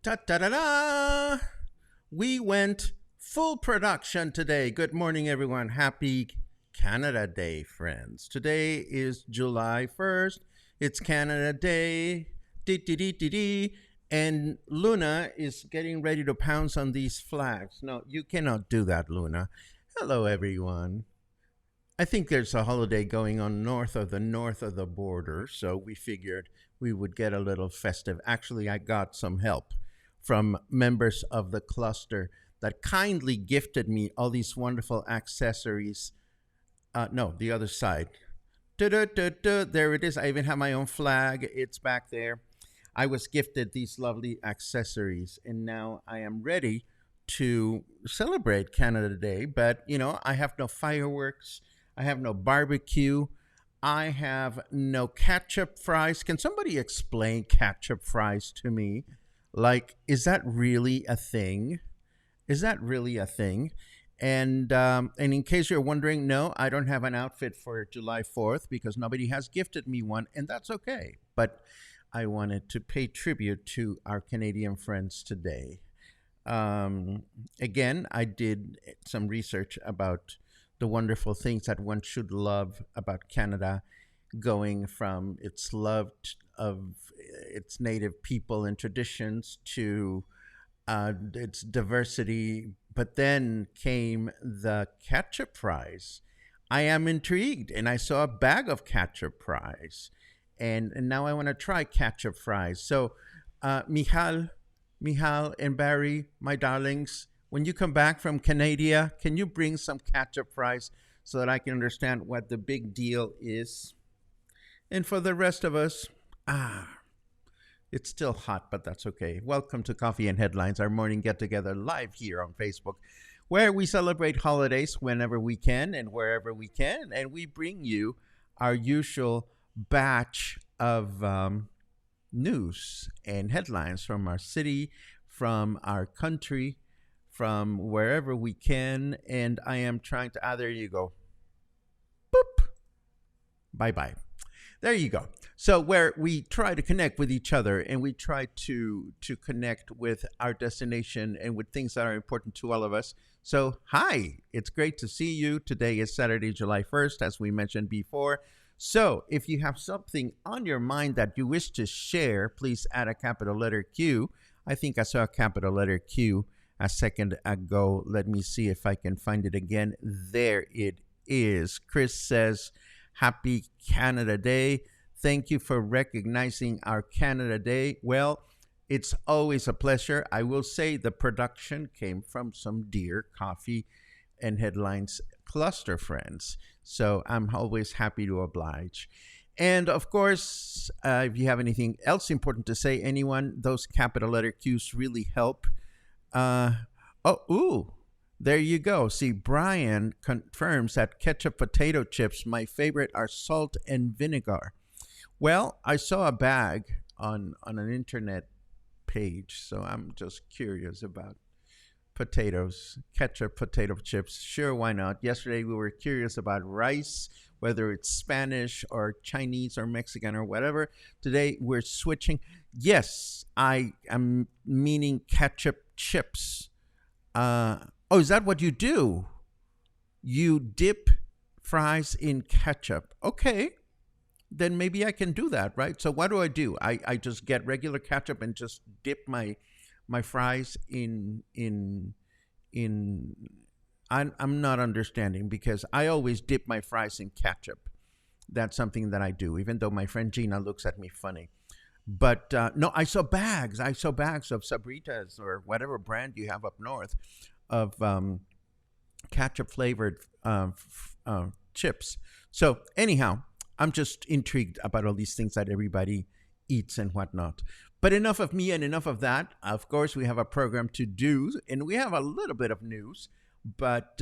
Ta-da-da-da! We went full production today. Good morning, everyone. Happy Canada Day, friends. Today is July 1st. It's Canada Day. Dee-dee-dee-dee-dee. And Luna is getting ready to pounce on these flags. No, you cannot do that, Luna. Hello, everyone. I think there's a holiday going on north of the border, so we figured we would get a little festive. Actually, I got some help from members of the cluster that kindly gifted me all these wonderful accessories. No, the other side. There it is. I even have my own flag. It's back there. I was gifted these lovely accessories, and now I am ready to celebrate Canada Day. But, I have no fireworks. I have no barbecue. I have no ketchup fries. Can somebody explain ketchup fries to me? Like, is that really a thing? Is that really a thing? And in case you're wondering, no, I don't have an outfit for July 4th because nobody has gifted me one, and that's okay. But I wanted to pay tribute to our Canadian friends today. Again, I did some research about the wonderful things that one should love about Canada, going from its love of its native people and traditions to its diversity. But then came the ketchup fries. I am intrigued, and I saw a bag of ketchup fries, and now I want to try ketchup fries. So, Michal, and Barry, my darlings, when you come back from Canada, can you bring some ketchup fries so that I can understand what the big deal is? And for the rest of us, it's still hot, but that's okay. Welcome to Coffee and Headlines, our morning get-together live here on Facebook, where we celebrate holidays whenever we can and wherever we can, and we bring you our usual batch of news and headlines from our city, from our country, from wherever we can. And I am trying to, there you go. Boop. Bye-bye. There you go. So where we try to connect with each other, and we try to connect with our destination and with things that are important to all of us. So, hi, it's great to see you. Today is Saturday, July 1st, as we mentioned before. So if you have something on your mind that you wish to share, please add a capital letter Q. I think I saw a capital letter Q a second ago. Let me see if I can find it again. There it is. Chris says, Happy Canada Day. Thank you for recognizing our Canada Day. Well, it's always a pleasure. I will say the production came from some dear Coffee and Headlines cluster friends. So I'm always happy to oblige. And of course, if you have anything else important to say, anyone, those capital letter Qs really help. There you go. See, Brian confirms that ketchup potato chips, my favorite, are salt and vinegar. Well, I saw a bag on an internet page, so I'm just curious about potatoes, ketchup, potato chips. Sure, why not? Yesterday we were curious about rice, whether it's Spanish or Chinese or Mexican or whatever. Today we're switching. Yes, I am meaning ketchup chips. Oh, is that what you do? You dip fries in ketchup. Okay, then maybe I can do that, right? So what do? I just get regular ketchup and just dip my fries in I'm not understanding because I always dip my fries in ketchup. That's something that I do, even though my friend Gina looks at me funny. But no, I saw bags. I saw bags of Sabritas or whatever brand you have up north of ketchup flavored chips. So anyhow, I'm just intrigued about all these things that everybody eats and whatnot. But enough of me and enough of that. Of course, we have a program to do, and we have a little bit of news, but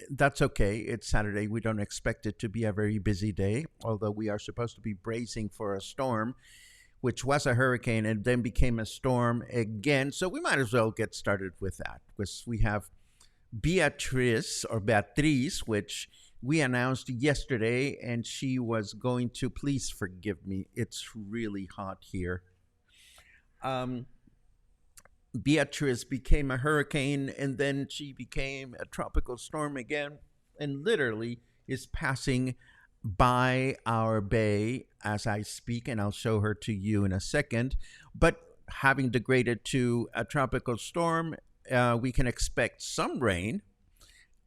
that's okay. It's Saturday. We don't expect it to be a very busy day, although we are supposed to be bracing for a storm, which was a hurricane and then became a storm again. So we might as well get started with that, because we have Beatrice, which we announced yesterday, and she was going to, please forgive me, it's really hot here. Um, Beatrice became a hurricane, and then she became a tropical storm again, and literally is passing by our bay as I speak, and I'll show her to you in a second. But having degraded to a tropical storm, we can expect some rain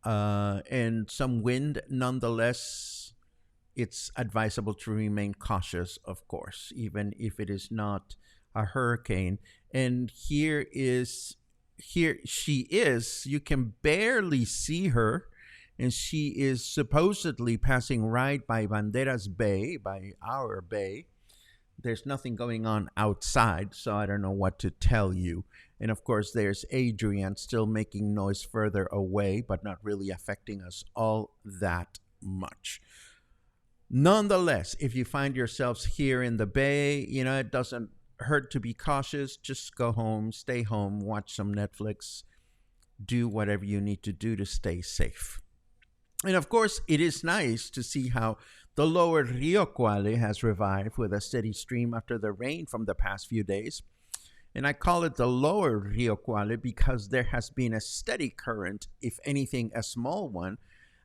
and some wind. Nonetheless, it's advisable to remain cautious, of course, even if it is not a hurricane. And here she is. You can barely see her, and she is supposedly passing right by Banderas Bay, by our bay. There's nothing going on outside, so I don't know what to tell you. And of course, there's Adrian still making noise further away, but not really affecting us all that much. Nonetheless, if you find yourselves here in the bay, it doesn't hurt to be cautious. Just go home, stay home, watch some Netflix, do whatever you need to do to stay safe. And of course, it is nice to see how the lower Rio Cuale has revived with a steady stream after the rain from the past few days. And I call it the lower Rio Cuale because there has been a steady current, if anything a small one,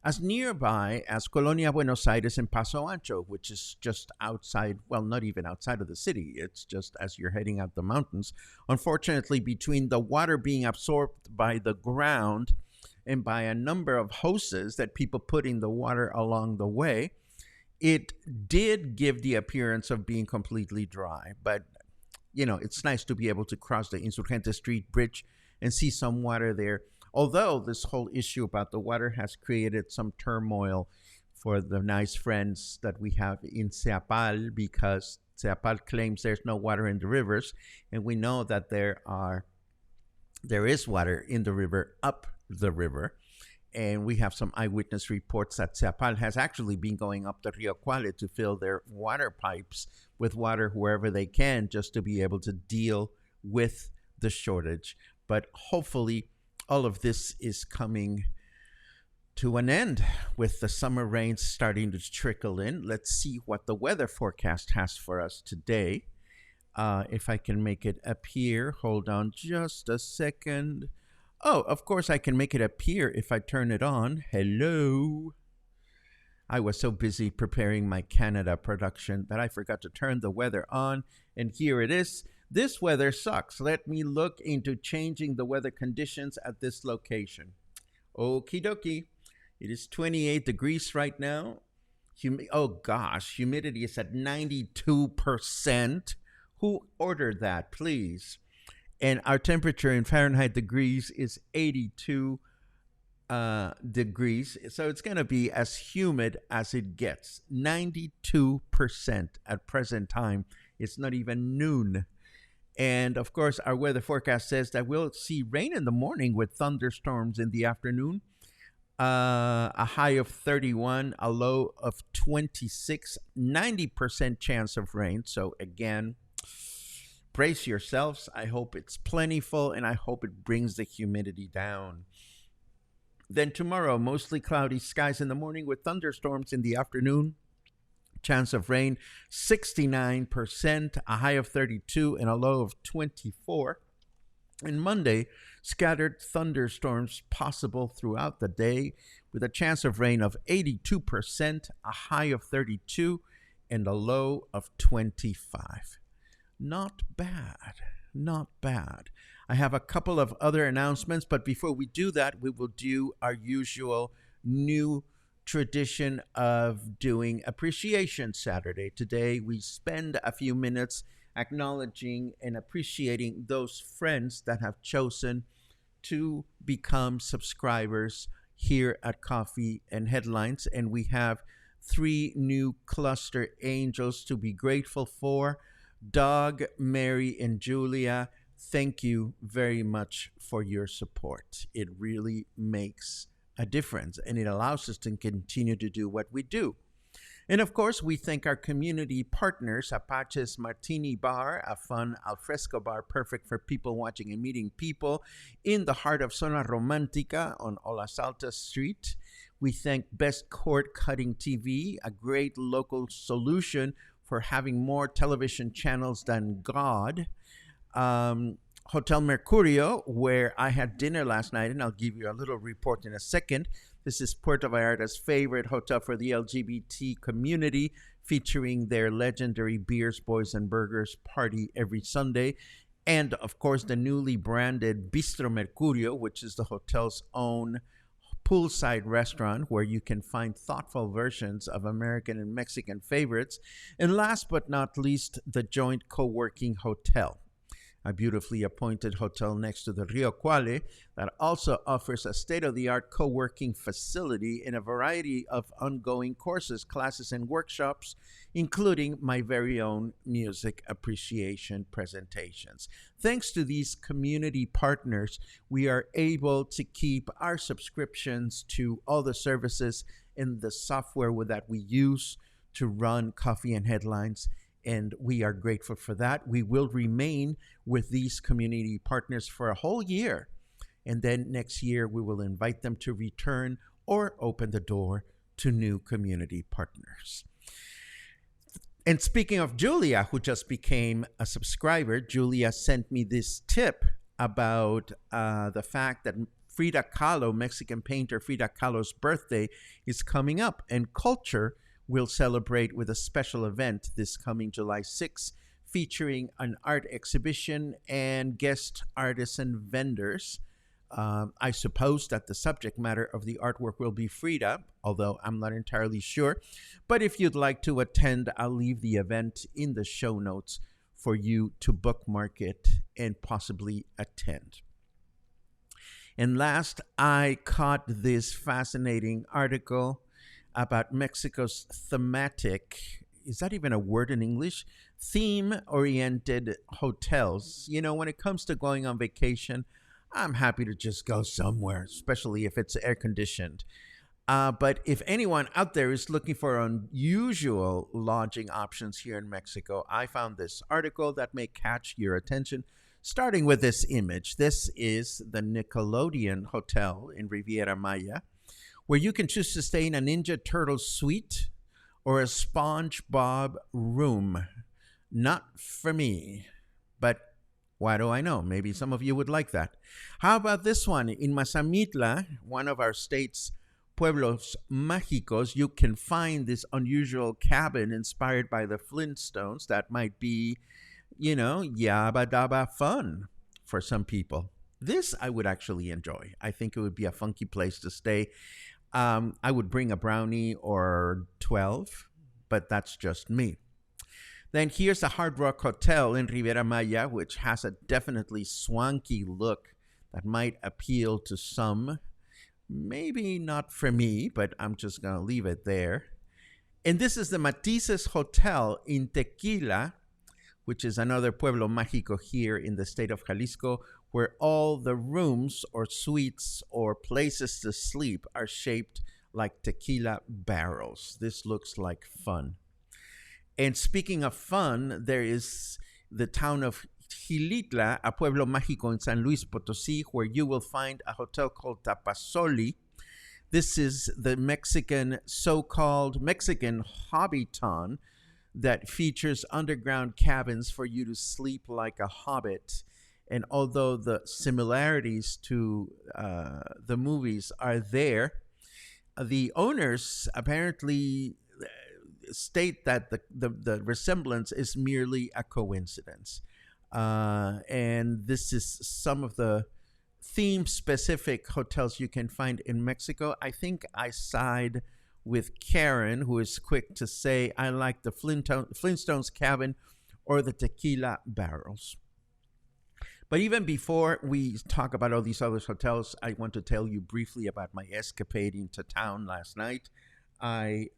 as nearby as Colonia Buenos Aires and Paso Ancho, which is just outside, well, not even outside of the city. It's just as you're heading out the mountains. Unfortunately, between the water being absorbed by the ground and by a number of hoses that people put in the water along the way, it did give the appearance of being completely dry. But, it's nice to be able to cross the Insurgente Street Bridge and see some water there. Although this whole issue about the water has created some turmoil for the nice friends that we have in Ceapal, because Ceapal claims there's no water in the rivers, and we know that there is water in the river, up the river. And we have some eyewitness reports that Ceapal has actually been going up the Rio Cuale to fill their water pipes with water wherever they can, just to be able to deal with the shortage. But hopefully all of this is coming to an end with the summer rains starting to trickle in. Let's see what the weather forecast has for us today. If I can make it appear, hold on just a second. Oh, of course I can make it appear if I turn it on. Hello. I was so busy preparing my Canada production that I forgot to turn the weather on, and here it is. This weather sucks. Let me look into changing the weather conditions at this location. Okie dokie. It is 28 degrees right now. Oh gosh, humidity is at 92%. Who ordered that, please? And our temperature in Fahrenheit degrees is 82 degrees. So it's going to be as humid as it gets. 92% at present time. It's not even noon. And of course, our weather forecast says that we'll see rain in the morning with thunderstorms in the afternoon. a high of 31, a low of 26, 90% chance of rain. So again, brace yourselves. I hope it's plentiful and I hope it brings the humidity down. Then tomorrow, mostly cloudy skies in the morning with thunderstorms in the afternoon. Chance of rain 69%, a high of 32 and a low of 24. And Monday, scattered thunderstorms possible throughout the day with a chance of rain of 82%, a high of 32 and a low of 25. Not bad. Not bad. I have a couple of other announcements, but before we do that, we will do our usual new tradition of doing Appreciation Saturday. Today, we spend a few minutes acknowledging and appreciating those friends that have chosen to become subscribers here at Coffee and Headlines. And we have 3 new cluster angels to be grateful for. Doug, Mary, and Julia, thank you very much for your support. It really makes a difference and it allows us to continue to do what we do. And of course, we thank our community partners, Apache's Martini Bar, a fun alfresco bar perfect for people watching and meeting people in the heart of Zona Romantica on Olas Altas Street. We thank Best Cord Cutting TV, a great local solution for having more television channels than God. Hotel Mercurio, where I had dinner last night, and I'll give you a little report in a second. This is Puerto Vallarta's favorite hotel for the LGBT community, featuring their legendary Beers, Boys, and Burgers party every Sunday. And, of course, the newly branded Bistro Mercurio, which is the hotel's own poolside restaurant where you can find thoughtful versions of American and Mexican favorites. And last but not least, the Joint Co-working Hotel, a beautifully appointed hotel next to the Rio Cuale that also offers a state-of-the-art co-working facility and a variety of ongoing courses, classes, and workshops, including my very own music appreciation presentations. Thanks to these community partners, we are able to keep our subscriptions to all the services and the software that we use to run Coffee and Headlines, and we are grateful for that. We will remain with these community partners for a whole year, and then next year we will invite them to return or open the door to new community partners. And speaking of Julia, who just became a subscriber, Julia sent me this tip about the fact that Frida Kahlo, Mexican painter Frida Kahlo's birthday is coming up, and Culture will celebrate with a special event this coming July 6th, featuring an art exhibition and guest artists and vendors. I suppose that the subject matter of the artwork will be Frida, although I'm not entirely sure. But if you'd like to attend, I'll leave the event in the show notes for you to bookmark it and possibly attend. And last, I caught this fascinating article about Mexico's thematic, is that even a word in English? Theme-oriented hotels. You know, when it comes to going on vacation, I'm happy to just go somewhere, especially if it's air-conditioned. But if anyone out there is looking for unusual lodging options here in Mexico, I found this article that may catch your attention, starting with this image. This is the Nickelodeon Hotel in Riviera Maya, where you can choose to stay in a Ninja Turtle suite or a SpongeBob room. Not for me, but why do I know? Maybe some of you would like that. How about this one? In Mazamitla, one of our state's pueblos mágicos, you can find this unusual cabin inspired by the Flintstones that might be, you know, yabba dabba fun for some people. This I would actually enjoy. I think it would be a funky place to stay. I would bring a brownie or 12, but that's just me. Then here's the Hard Rock Hotel in Riviera Maya, which has a definitely swanky look that might appeal to some. Maybe not for me, but I'm just going to leave it there. And this is the Matices Hotel in Tequila, which is another pueblo mágico here in the state of Jalisco, where all the rooms or suites or places to sleep are shaped like tequila barrels. This looks like fun. And speaking of fun, there is the town of Gilitla, a pueblo mágico in San Luis Potosí, where you will find a hotel called Tapasoli. This is the Mexican, so-called Mexican hobby town that features underground cabins for you to sleep like a hobbit. And although the similarities to the movies are there, the owners apparently state that the resemblance is merely a coincidence. And this is some of the theme specific hotels you can find in Mexico. I think I side with Karen, who is quick to say, I like the Flintstones cabin or the tequila barrels. But even before we talk about all these other hotels, I want to tell you briefly about my escapade into town last night. I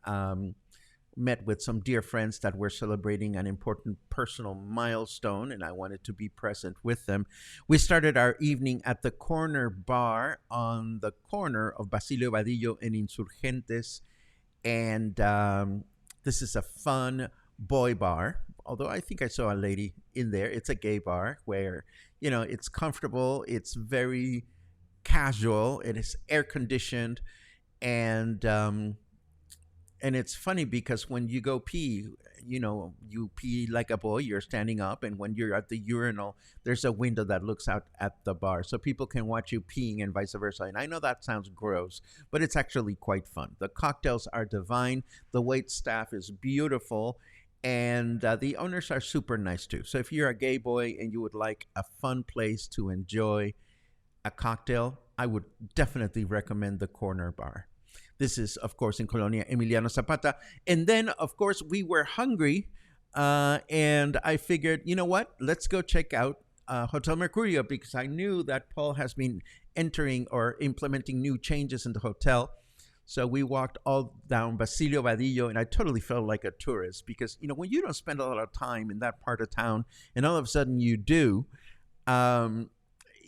met with some dear friends that were celebrating an important personal milestone, and I wanted to be present with them. We started our evening at the Corner Bar on the corner of Basilio Vadillo and Insurgentes, and this is a fun boy bar, although I think I saw a lady in there. It's a gay bar where, you know, it's comfortable, it's very casual, it is air conditioned, and it's funny because when you go pee, you know, you pee like a boy, you're standing up, and when you're at the urinal, there's a window that looks out at the bar, so people can watch you peeing and vice versa. And I know that sounds gross, but it's actually quite fun. The cocktails are divine, the wait staff is beautiful, and the owners are super nice too. So if you're a gay boy and you would like a fun place to enjoy a cocktail, I would definitely recommend the Corner Bar. This is, of course, in Colonia Emiliano Zapata. And then, of course, we were hungry, and I figured, you know what? Let's go check out Hotel Mercurio, because I knew that Paul has been entering or implementing new changes in the hotel. So we walked all down Basilio Vadillo, and I totally felt like a tourist because, you know, when you don't spend a lot of time in that part of town and all of a sudden you do,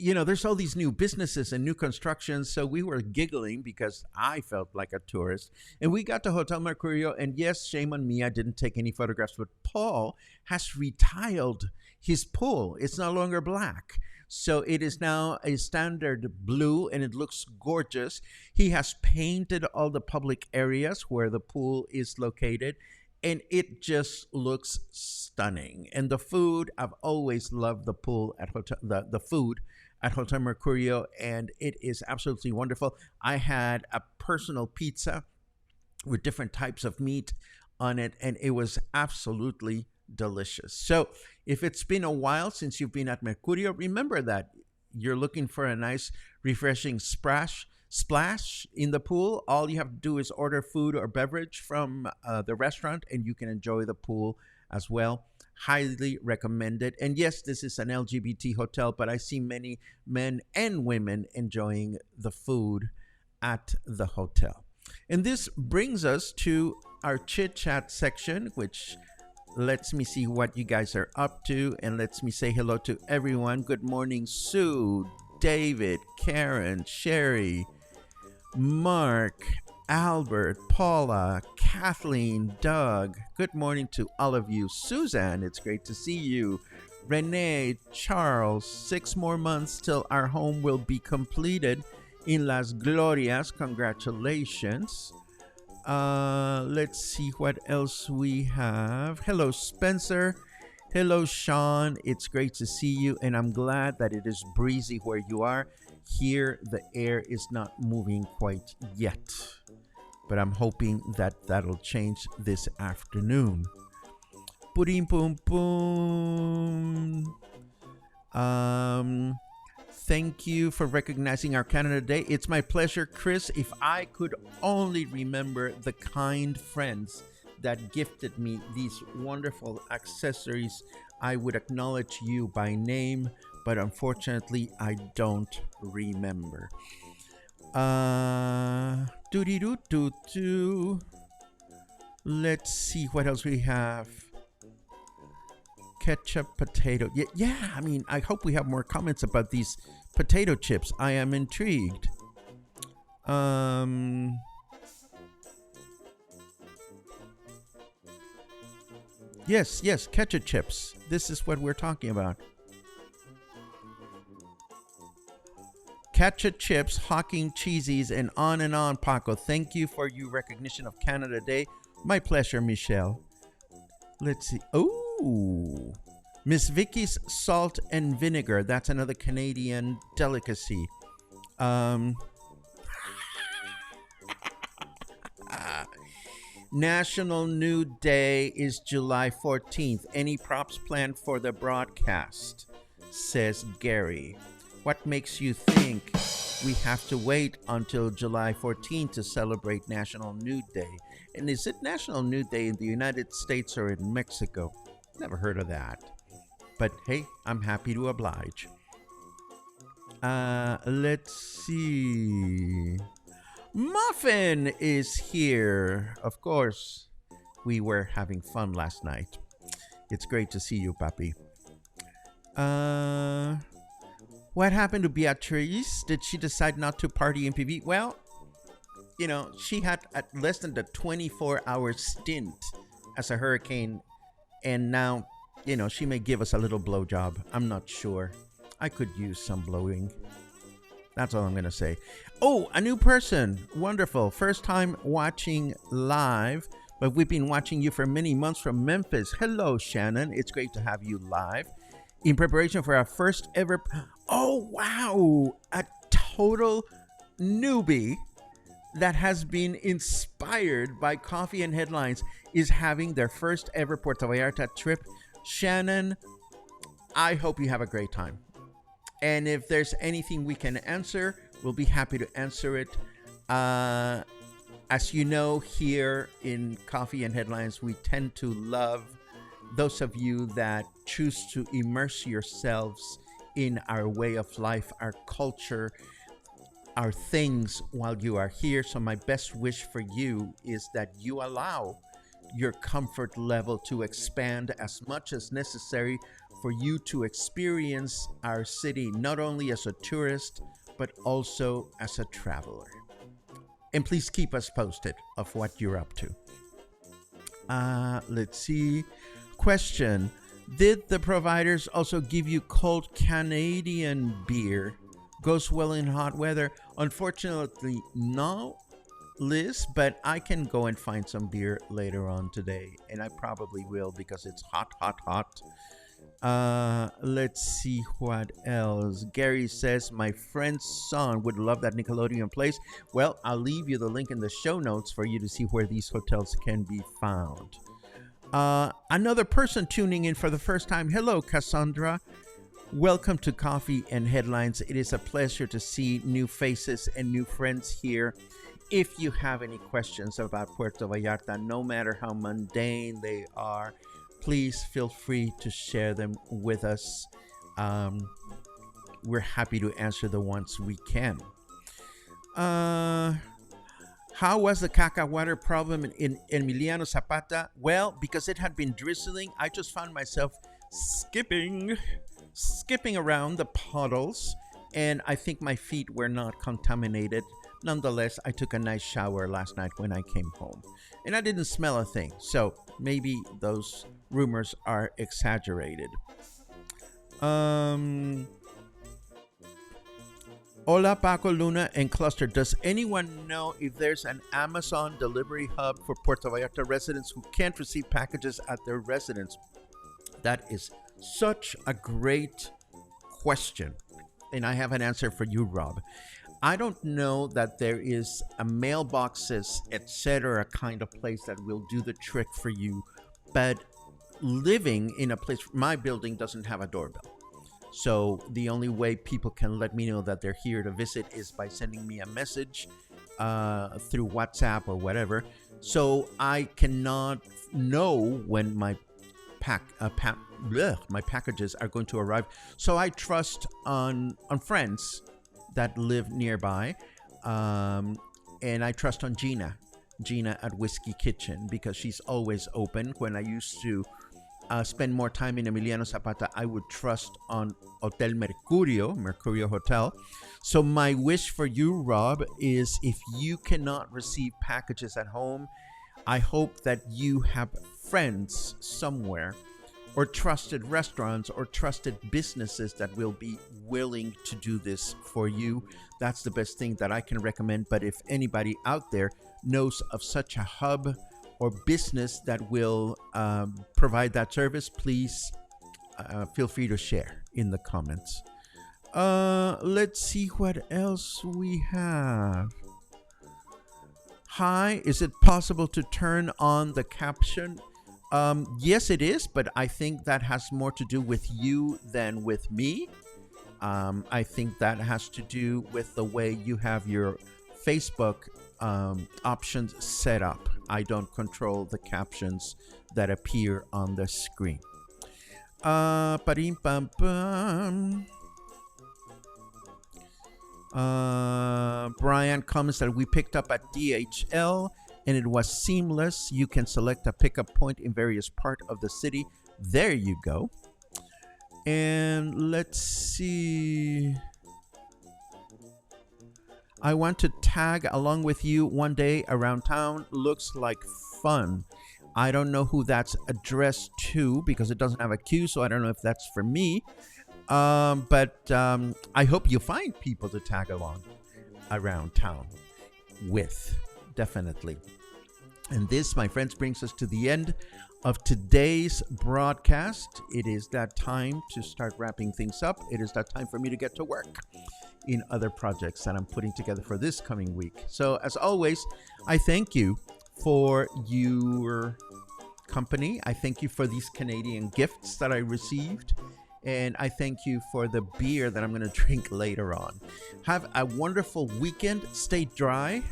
you know, there's all these new businesses and new constructions. So we were giggling because I felt like a tourist. And we got to Hotel Mercurio, and yes, shame on me, I didn't take any photographs, but Paul has retiled his pool. It's no longer black. So it is now a standard blue, and it looks gorgeous. He has painted all the public areas where the pool is located, and it just looks stunning. And the food, I've always loved the pool at the food at Hotel Mercurio, and it is absolutely wonderful. I had a personal pizza with different types of meat on it, and it was absolutely delicious. So if it's been a while since you've been at Mercurio, remember that you're looking for a nice, refreshing splash in the pool. All you have to do is order food or beverage from the restaurant, and you can enjoy the pool as well. Highly recommended. And yes, this is an LGBT hotel, but I see many men and women enjoying the food at the hotel. And this brings us to our chit chat section, which lets me see what you guys are up to, and lets me say hello to everyone. Good morning, Sue, David, Karen, Sherry, Mark, Albert, Paula, Kathleen, Doug. Good morning to all of you. Suzanne, it's great to see you. Renee, Charles, 6 more months till our home will be completed in Las Glorias. Congratulations. Let's see what else we have. Hello, Spencer. Hello, Sean. It's great to see you, and I'm glad that it is breezy where you are. Here, the air is not moving quite yet, but I'm hoping that that'll change this afternoon. Boom, boom, boom. Thank you for recognizing our Canada Day. It's my pleasure, Chris. If I could only remember the kind friends that gifted me these wonderful accessories, I would acknowledge you by name, but unfortunately, I don't remember. Let's see what else we have. Ketchup potato. Yeah, I mean, I hope we have more comments about these potato chips. I am intrigued. Yes, ketchup chips. This is what we're talking about. Ketchup chips, hawking cheesies, and on, Paco. Thank you for your recognition of Canada Day. My pleasure, Michelle. Let's see. Oh, Miss Vicky's salt and vinegar. That's another Canadian delicacy. National Nude Day is July 14th. Any props planned for the broadcast? Says Gary. What makes you think we have to wait until July 14th to celebrate National Nude Day? And is it National Nude Day in the United States or in Mexico? Never heard of that. But hey, I'm happy to oblige. Let's see. Muffin is here. Of course, we were having fun last night. It's great to see you, Papi. What happened to Beatrice? Did she decide not to party in PV? Well, you know, she had at less than the 24-hour stint as a hurricane, and now, you know, she may give us a little blowjob. I'm not sure. I could use some blowing. That's all I'm going to say. Oh, a new person. Wonderful. First time watching live, but we've been watching you for many months from Memphis. Hello, Shannon. It's great to have you live. In preparation for our first ever... Oh, wow. A total newbie that has been inspired by coffee and headlines is having their first ever Puerto Vallarta trip. Shannon, I hope you have a great time. And if there's anything we can answer, we'll be happy to answer it. As you know, here in Coffee and Headlines, we tend to love those of you that choose to immerse yourselves in our way of life, our culture, our things while you are here. So my best wish for you is that you allow your comfort level to expand as much as necessary for you to experience our city, not only as a tourist, but also as a traveler. And please keep us posted of what you're up to. Let's see. Question. Did the providers also give you cold Canadian beer? Goes well in hot weather? Unfortunately, no, Liz, but I can go and find some beer later on today. And I probably will because it's hot. Let's see what else. Gary says, my friend's son would love that Nickelodeon place. Well, I'll leave you the link in the show notes for you to see where these hotels can be found. Another person tuning in for the first time. Hello, Cassandra. Welcome to Coffee and Headlines. It is a pleasure to see new faces and new friends here. If you have any questions about Puerto Vallarta, no matter how mundane they are, please feel free to share them with us. We're happy to answer the ones we can. How was the caca water problem in Emiliano Zapata? Well, because it had been drizzling, I just found myself skipping around the puddles, and I think my feet were not contaminated. Nonetheless, I took a nice shower last night when I came home, and I didn't smell a thing, so maybe those rumors are exaggerated. Hola, Paco, Luna, and Cluster. Does anyone know if there's an Amazon delivery hub for Puerto Vallarta residents who can't receive packages at their residence? That is such a great question, and I have an answer for you, Rob. I don't know that there is a mailboxes, etc. kind of place that will do the trick for you, but living in a place, my building doesn't have a doorbell. So the only way people can let me know that they're here to visit is by sending me a message through WhatsApp or whatever. So I cannot know when my packages are going to arrive. So I trust on friends that live nearby, and I trust on Gina at Whiskey Kitchen, because she's always open. When I used to spend more time in Emiliano Zapata, I would trust on Hotel Mercurio Hotel. So my wish for you, Rob, is if you cannot receive packages at home, I hope that you have friends somewhere, or trusted restaurants or trusted businesses that will be willing to do this for you. That's the best thing that I can recommend. But if anybody out there knows of such a hub or business that will provide that service, please feel free to share in the comments. Let's see what else we have. Hi, is it possible to turn on the caption? Yes, it is, but I think that has more to do with you than with me. I think that has to do with the way you have your Facebook options set up. I don't control the captions that appear on the screen. Brian comments that we picked up at DHL and it was seamless. You can select a pickup point in various parts of the city. There you go. And let's see. I want to tag along with you one day around town. Looks like fun. I don't know who that's addressed to because it doesn't have a Q, so I don't know if that's for me. But I hope you find people to tag along around town with, definitely. And this, my friends, brings us to the end of today's broadcast. It is that time to start wrapping things up. It is that time for me to get to work in other projects that I'm putting together for this coming week. So as always, I thank you for your company. I thank you for these Canadian gifts that I received. And I thank you for the beer that I'm going to drink later on. Have a wonderful weekend. Stay dry,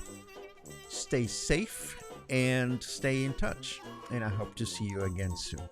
stay safe, and stay in touch. And I hope to see you again soon.